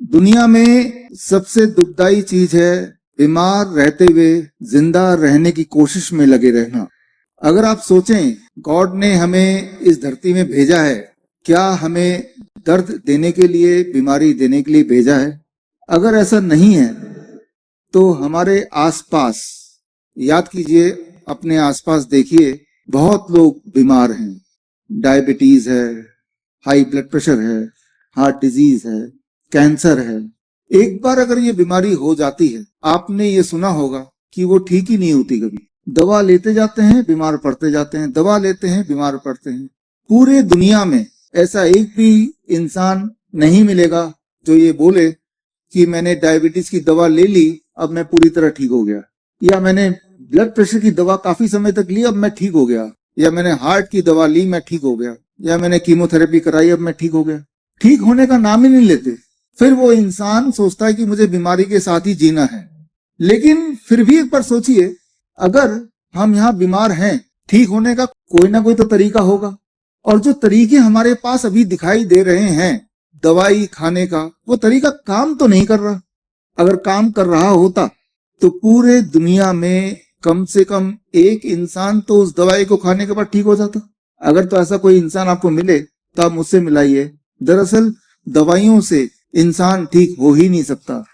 दुनिया में सबसे दुखदाई चीज है बीमार रहते हुए जिंदा रहने की कोशिश में लगे रहना। अगर आप सोचें, गॉड ने हमें इस धरती में भेजा है, क्या हमें दर्द देने के लिए, बीमारी देने के लिए भेजा है? अगर ऐसा नहीं है तो हमारे आसपास याद कीजिए, अपने आसपास देखिए, बहुत लोग बीमार हैं। डायबिटीज है, हाई ब्लड प्रेशर है, हार्ट डिजीज है, कैंसर है। एक बार अगर ये बीमारी हो जाती है, आपने ये सुना होगा कि वो ठीक ही नहीं होती कभी। दवा लेते जाते हैं, बीमार पड़ते जाते हैं, दवा लेते हैं, बीमार पड़ते हैं। पूरे दुनिया में ऐसा एक भी इंसान नहीं मिलेगा जो ये बोले कि मैंने डायबिटीज की दवा ले ली, अब मैं पूरी तरह ठीक हो गया, या मैंने ब्लड प्रेशर की दवा काफी समय तक ली, अब मैं ठीक हो गया, या मैंने हार्ट की दवा ली, मैं ठीक हो गया, या मैंने कीमोथेरेपी कराई, अब मैं ठीक हो गया। ठीक होने का नाम ही नहीं लेते। फिर वो इंसान सोचता है कि मुझे बीमारी के साथ ही जीना है। लेकिन फिर भी एक बार सोचिए, अगर हम यहाँ बीमार हैं, ठीक होने का कोई ना कोई तो तरीका होगा। और जो तरीके हमारे पास अभी दिखाई दे रहे हैं दवाई खाने का, वो तरीका काम तो नहीं कर रहा। अगर काम कर रहा होता तो पूरे दुनिया में कम से कम एक इंसान तो उस दवाई को खाने के बाद ठीक हो जाता। अगर तो ऐसा कोई इंसान आपको मिले तो आप मुझसे मिलाइए। दरअसल दवाइयों से इंसान ठीक हो ही नहीं सकता।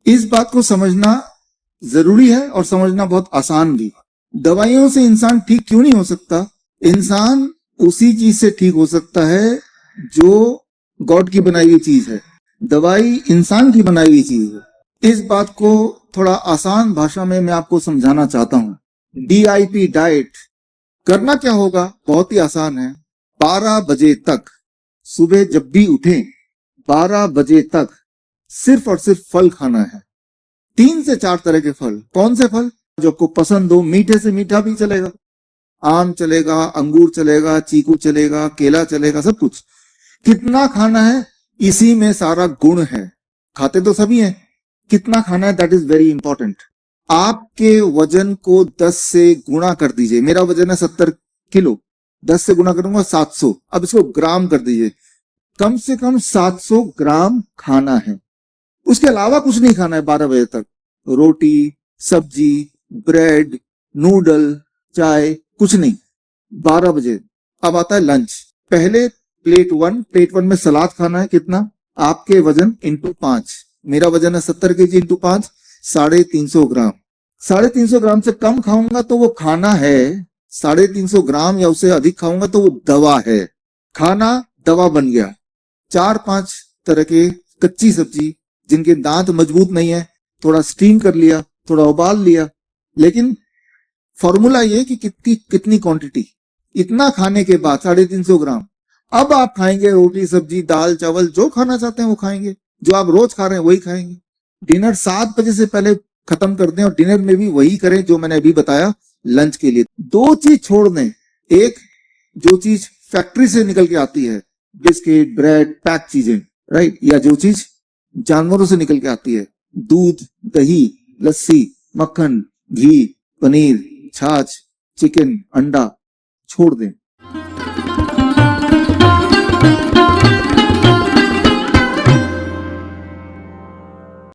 इस बात को समझना जरूरी है और समझना बहुत आसान भी। दवाइयों से इंसान ठीक क्यों नहीं हो सकता? इंसान उसी चीज से ठीक हो सकता है जो गॉड की बनाई हुई चीज है। दवाई इंसान की बनाई हुई चीज है। इस बात को थोड़ा आसान भाषा में मैं आपको समझाना चाहता हूँ। DIP डाइट करना क्या होगा? बहुत ही आसान है। 12 बजे तक सुबह जब भी उठें, 12 बजे तक सिर्फ और सिर्फ फल खाना है। 3 से 4 तरह के फल। कौन से फल? जो आपको पसंद हो। मीठे से मीठा भी चलेगा, आम चलेगा, अंगूर चलेगा, चीकू चलेगा, केला चलेगा, सब कुछ। कितना खाना है, इसी में सारा गुण है। खाते तो सभी हैं, कितना खाना है दैट इज वेरी इंपॉर्टेंट। आपके वजन को 10 से गुणा कर दीजिए। मेरा वजन है 70 किलो, 10 से गुणा करूंगा 700। अब इसको ग्राम कर दीजिए। कम से कम 700 ग्राम खाना है। उसके अलावा कुछ नहीं खाना है 12 बजे तक। रोटी, सब्जी, ब्रेड, नूडल, चाय, कुछ नहीं। 12 बजे। अब आता है लंच। पहले प्लेट 1 में सलाद खाना है। कितना? आपके वजन इंटू 5। मेरा वजन है 70 kg इंटू 5, 350 ग्राम। 350 ग्राम से कम खाऊंगा तो वो खाना है। 350 ग्राम या उससे अधिक खाऊंगा तो वो दवा है। खाना दवा बन गया। 4-5 तरह के कच्ची सब्जी, जिनके दांत मजबूत नहीं है, थोड़ा स्टीम कर लिया, थोड़ा उबाल लिया। लेकिन फॉर्मूला ये कि कितनी क्वांटिटी। इतना खाने के बाद 350 ग्राम। अब आप खाएंगे रोटी, सब्जी, दाल, चावल, जो खाना चाहते हैं वो खाएंगे। जो आप रोज खा रहे हैं वही खाएंगे। डिनर 7 बजे से पहले खत्म कर दें, और डिनर में भी वही करें जो मैंने अभी बताया लंच के लिए। 2 चीज छोड़ दें। एक, जो चीज फैक्ट्री से निकल के आती है, बिस्किट, ब्रेड, पैक चीजें, राइट, या जो चीज जानवरों से निकल के आती है, दूध, दही, लस्सी, मक्खन, घी, पनीर, छाछ, चिकन, अंडा, छोड़ दें।